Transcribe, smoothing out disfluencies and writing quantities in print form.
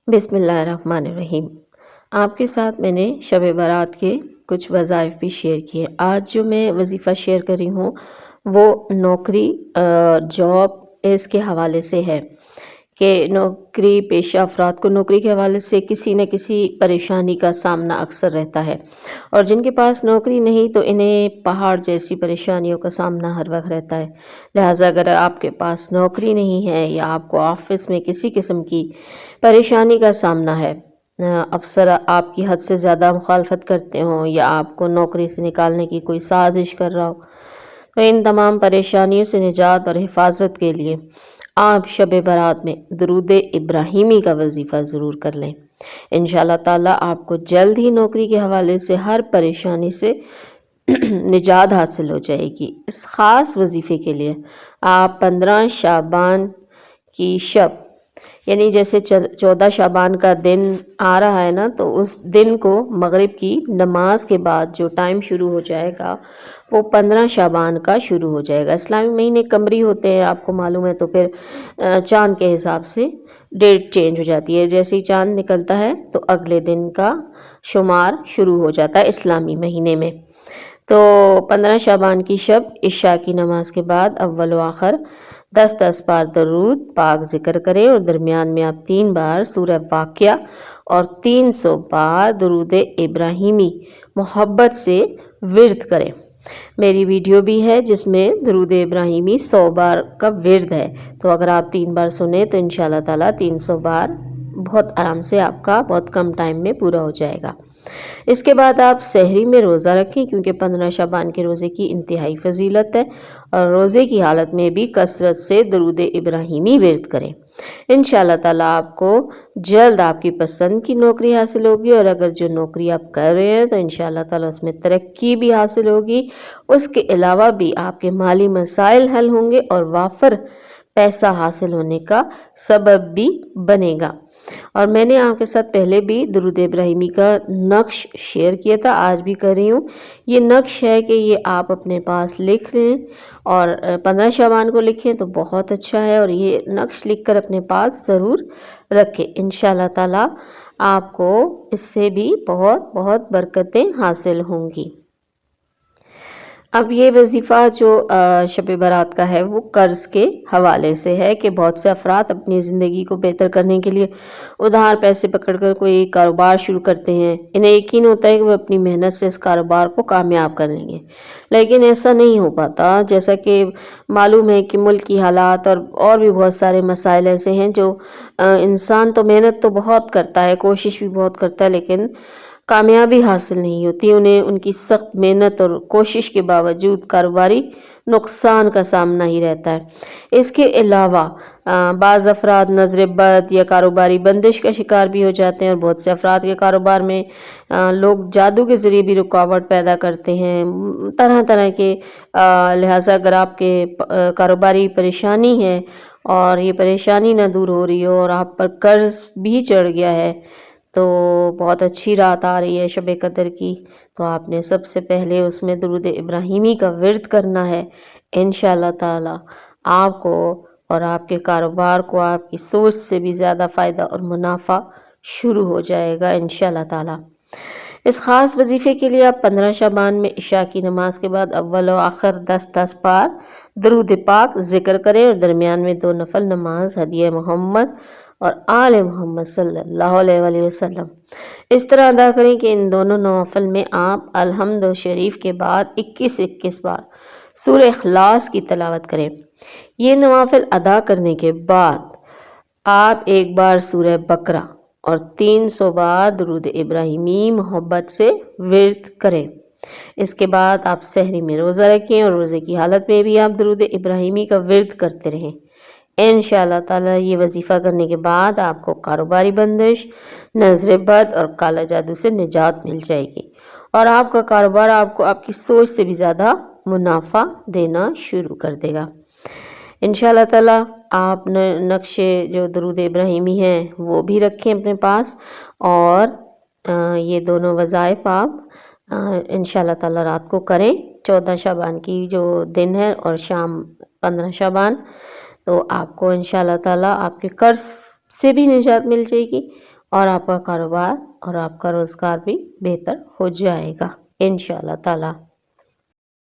بسم اللہ الرحمن الرحیم۔ آپ کے ساتھ میں نے شب برات کے کچھ وظائف بھی شیئر کیے۔ آج جو میں وظیفہ شیئر کر رہی ہوں وہ نوکری جاب اس کے حوالے سے ہے کہ نوکری پیشہ افراد کو نوکری کے حوالے سے کسی نہ کسی پریشانی کا سامنا اکثر رہتا ہے، اور جن کے پاس نوکری نہیں تو انہیں پہاڑ جیسی پریشانیوں کا سامنا ہر وقت رہتا ہے۔ لہٰذا اگر آپ کے پاس نوکری نہیں ہے یا آپ کو آفس میں کسی قسم کی پریشانی کا سامنا ہے، افسر آپ کی حد سے زیادہ مخالفت کرتے ہوں یا آپ کو نوکری سے نکالنے کی کوئی سازش کر رہا ہو، تو ان تمام پریشانیوں سے نجات اور حفاظت کے لیے آپ شب برات میں درود ابراہیمی کا وظیفہ ضرور کر لیں۔ انشاءاللہ تعالیٰ آپ کو جلد ہی نوکری کے حوالے سے ہر پریشانی سے نجات حاصل ہو جائے گی۔ اس خاص وظیفے کے لیے آپ 15 شعبان کی شب، یعنی جیسے 14 شعبان کا دن آ رہا ہے نا، تو اس دن کو مغرب کی نماز کے بعد جو ٹائم شروع ہو جائے گا وہ 15 شعبان کا شروع ہو جائے گا۔ اسلامی مہینے قمری ہوتے ہیں، آپ کو معلوم ہے، تو پھر چاند کے حساب سے ڈیٹ چینج ہو جاتی ہے۔ جیسے ہی چاند نکلتا ہے تو اگلے دن کا شمار شروع ہو جاتا ہے اسلامی مہینے میں۔ تو 15 شعبان کی شب عشاء کی نماز کے بعد اول و آخر 10 بار درود پاک ذکر کریں، اور درمیان میں آپ 3 بار سورہ واقعہ اور 300 بار درود ابراہیمی محبت سے ورد کریں۔ میری ویڈیو بھی ہے جس میں درود ابراہیمی 100 بار کا ورد ہے، تو اگر آپ 3 بار سنیں تو انشاءاللہ تعالیٰ 300 بار بہت آرام سے آپ کا بہت کم ٹائم میں پورا ہو جائے گا۔ اس کے بعد آپ سحری میں روزہ رکھیں، کیونکہ 15 شعبان کے روزے کی انتہائی فضیلت ہے، اور روزے کی حالت میں بھی کثرت سے درود ابراہیمی ورد کریں۔ انشاءاللہ تعالیٰ آپ کو جلد آپ کی پسند کی نوکری حاصل ہوگی، اور اگر جو نوکری آپ کر رہے ہیں تو انشاءاللہ تعالیٰ اس میں ترقی بھی حاصل ہوگی، اس کے علاوہ بھی آپ کے مالی مسائل حل ہوں گے اور وافر پیسہ حاصل ہونے کا سبب بھی بنے گا۔ اور میں نے آپ کے ساتھ پہلے بھی درود ابراہیمی کا نقش شیئر کیا تھا، آج بھی کر رہی ہوں۔ یہ نقش ہے کہ یہ آپ اپنے پاس لکھ لیں، اور 15 شعبان کو لکھیں تو بہت اچھا ہے، اور یہ نقش لکھ کر اپنے پاس ضرور رکھیں۔ انشاءاللہ تعالیٰ آپ کو اس سے بھی بہت بہت برکتیں حاصل ہوں گی۔ اب یہ وظیفہ جو شب برات کا ہے وہ قرض کے حوالے سے ہے کہ بہت سے افراد اپنی زندگی کو بہتر کرنے کے لیے ادھار پیسے پکڑ کر کوئی کاروبار شروع کرتے ہیں۔ انہیں یقین ہوتا ہے کہ وہ اپنی محنت سے اس کاروبار کو کامیاب کر لیں گے، لیکن ایسا نہیں ہو پاتا۔ جیسا کہ معلوم ہے کہ ملک کی حالات اور بھی بہت سارے مسائل ایسے ہیں جو انسان تو محنت تو بہت کرتا ہے، کوشش بھی بہت کرتا ہے، لیکن کامیابی حاصل نہیں ہوتی۔ انہیں ان کی سخت محنت اور کوشش کے باوجود کاروباری نقصان کا سامنا ہی رہتا ہے۔ اس کے علاوہ بعض افراد نظر بد یا کاروباری بندش کا شکار بھی ہو جاتے ہیں، اور بہت سے افراد کے کاروبار میں لوگ جادو کے ذریعے بھی رکاوٹ پیدا کرتے ہیں، طرح طرح کے۔ لہٰذا اگر آپ کے کاروباری پریشانی ہے اور یہ پریشانی نہ دور ہو رہی ہو اور آپ پر قرض بھی چڑھ گیا ہے، تو بہت اچھی رات آ رہی ہے شب قدر کی، تو آپ نے سب سے پہلے اس میں درود ابراہیمی کا ورد کرنا ہے۔ انشاءاللہ تعالیٰ آپ کو اور آپ کے کاروبار کو آپ کی سوچ سے بھی زیادہ فائدہ اور منافع شروع ہو جائے گا انشاءاللہ تعالیٰ۔ اس خاص وظیفے کے لیے آپ 15 شعبان میں عشاء کی نماز کے بعد اول و آخر 10 بار درود پاک ذکر کریں، اور درمیان میں 2 نفل نماز ہدیہ محمد اور آل محمد صلی اللہ علیہ وآلہ وسلم اس طرح ادا کریں کہ ان دونوں نوافل میں آپ الحمد شریف کے بعد 21 بار سورہ اخلاص کی تلاوت کریں۔ یہ نوافل ادا کرنے کے بعد آپ 1 بار سورہ بقرہ اور 300 بار درود ابراہیمی محبت سے ورد کریں۔ اس کے بعد آپ سحری میں روزہ رکھیں، اور روزے کی حالت میں بھی آپ درود ابراہیمی کا ورد کرتے رہیں۔ انشاءاللہ تعالیٰ یہ وظیفہ کرنے کے بعد آپ کو کاروباری بندش، نظر بد اور کالا جادو سے نجات مل جائے گی، اور آپ کا کاروبار آپ کو آپ کی سوچ سے بھی زیادہ منافع دینا شروع کر دے گا۔ انشاءاللہ تعالیٰ آپ نقش جو درود ابراہیمی ہیں وہ بھی رکھیں اپنے پاس، اور یہ دونوں وظائف آپ انشاءاللہ تعالیٰ رات کو کریں، 14 شعبان کی جو دن ہے اور شام 15 شعبان، تو آپ کو انشاءاللہ تعالیٰ آپ کے قرض سے بھی نجات مل جائے گی، اور آپ کا کاروبار اور آپ کا روزگار بھی بہتر ہو جائے گا انشاءاللہ تعالی۔